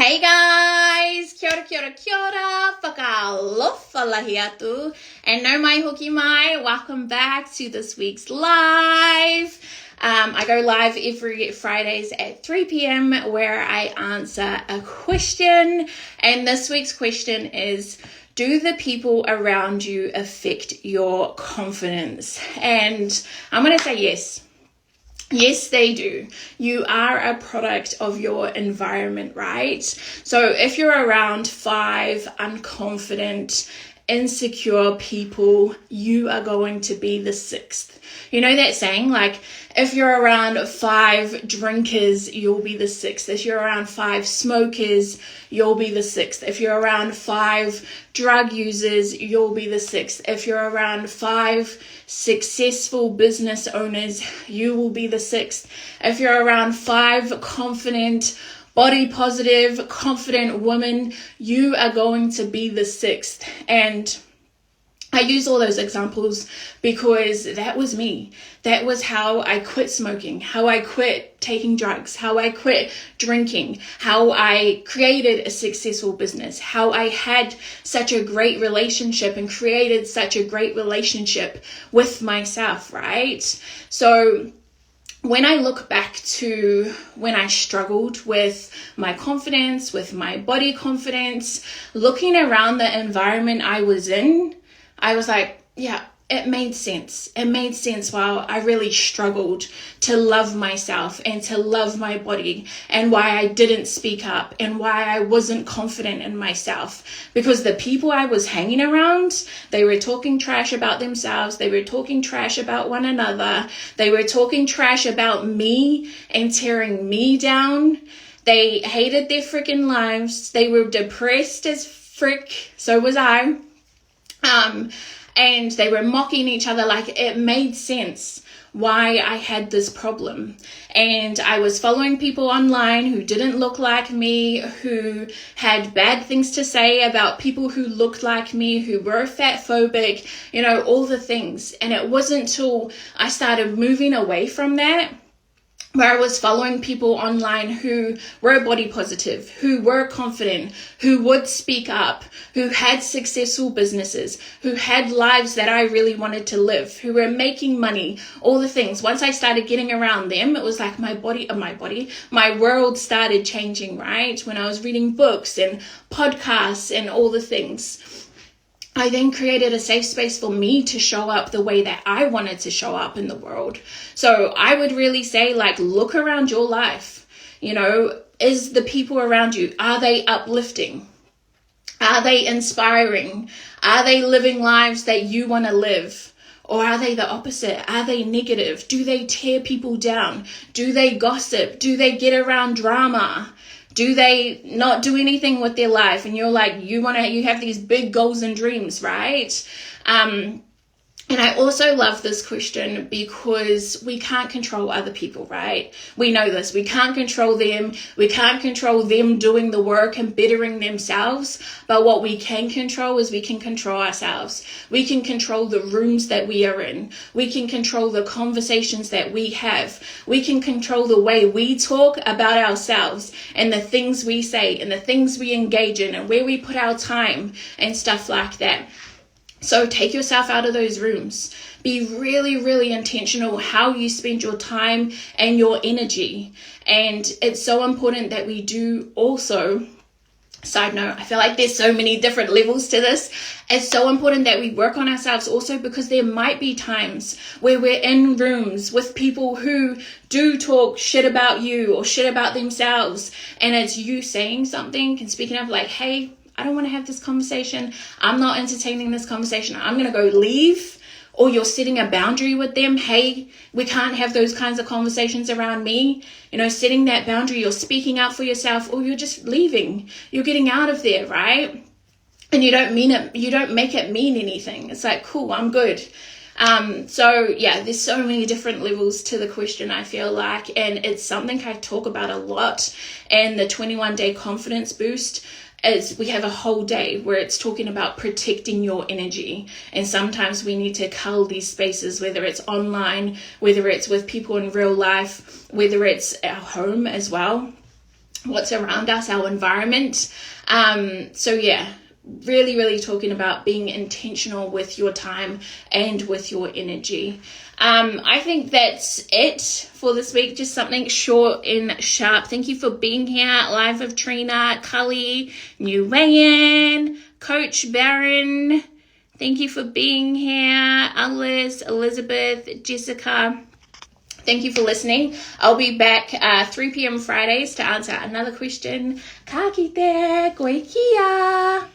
Hey guys, kia ora, kia ora, kia ora, whakalofa lahi atu, and no mai hoki mai, welcome back to this week's live. I go live every Fridays at 3 p.m. where I answer a question, and this week's question is, do the people around you affect your confidence? And I'm going to say yes. Yes, they do. You are a product of your environment, right? So if you're around 5 unconfident, insecure people, you are going to be the 6th. You know that saying, like, if you're around 5 drinkers, you'll be the 6th. If you're around 5 smokers, you'll be the 6th. If you're around 5 drug users, you'll be the 6th. If you're around 5 successful business owners, you will be the 6th. If you're around 5 confident, body positive, confident women, you are going to be the 6th. And I use all those examples because that was me. That was how I quit smoking, how I quit taking drugs, how I quit drinking, how I created a successful business, how I had such a great relationship and created such a great relationship with myself, right? So when I look back to when I struggled with my confidence, with my body confidence, looking around the environment I was in, I was like, yeah, it made sense. It made sense while I really struggled to love myself and to love my body, and why I didn't speak up and why I wasn't confident in myself. Because the people I was hanging around, they were talking trash about themselves. They were talking trash about one another. They were talking trash about me and tearing me down. They hated their freaking lives. They were depressed as frick. So was I. And they were mocking each other. Like, it made sense why I had this problem. And I was following people online who didn't look like me, who had bad things to say about people who looked like me, who were fat phobic, you know, all the things. And it wasn't until I started moving away from that, where I was following people online who were body positive, who were confident, who would speak up, who had successful businesses, who had lives that I really wanted to live, who were making money, all the things. Once I started getting around them, it was like my world started changing, right? When I was reading books and podcasts and all the things, I then created a safe space for me to show up the way that I wanted to show up in the world. So I would really say, like, look around your life. You know, is the people around you, are they uplifting? Are they inspiring? Are they living lives that you want to live? Or are they the opposite? Are they negative? Do they tear people down? Do they gossip? Do they get around drama? Do they not do anything with their life? And you're like, you have these big goals and dreams, right? And I also love this question because we can't control other people, right? We know this. We can't control them. We can't control them doing the work and bettering themselves. But what we can control is we can control ourselves. We can control the rooms that we are in. We can control the conversations that we have. We can control the way we talk about ourselves and the things we say and the things we engage in and where we put our time and stuff like that. So take yourself out of those rooms. Be really, really intentional how you spend your time and your energy. And it's so important that we do also, side note, I feel like there's so many different levels to this. It's so important that we work on ourselves also, because there might be times where we're in rooms with people who do talk shit about you or shit about themselves. And it's you saying something and speaking up like, hey, I don't want to have this conversation. I'm not entertaining this conversation. I'm going to go leave. Or you're setting a boundary with them. Hey, we can't have those kinds of conversations around me. You know, setting that boundary, you're speaking out for yourself, or you're just leaving. You're getting out of there, right? And you don't mean it. You don't make it mean anything. It's like, cool, I'm good. So yeah, there's so many different levels to the question, I feel like, and it's something I talk about a lot in the 21-day confidence boost. Is we have a whole day where it's talking about protecting your energy. And sometimes we need to cull these spaces, whether it's online, whether it's with people in real life, whether it's at home as well. what's around us, our environment. So yeah, really talking about being intentional with your time and with your energy. I think that's it for this week. Just something short and sharp. Thank you for being here live with Trina, Cully, New Wayan, Coach Baron. Thank you for being here, Alice, Elizabeth, Jessica. Thank you for listening. I'll be back 3 p.m. Fridays to answer another question. Ka kite, koe kia.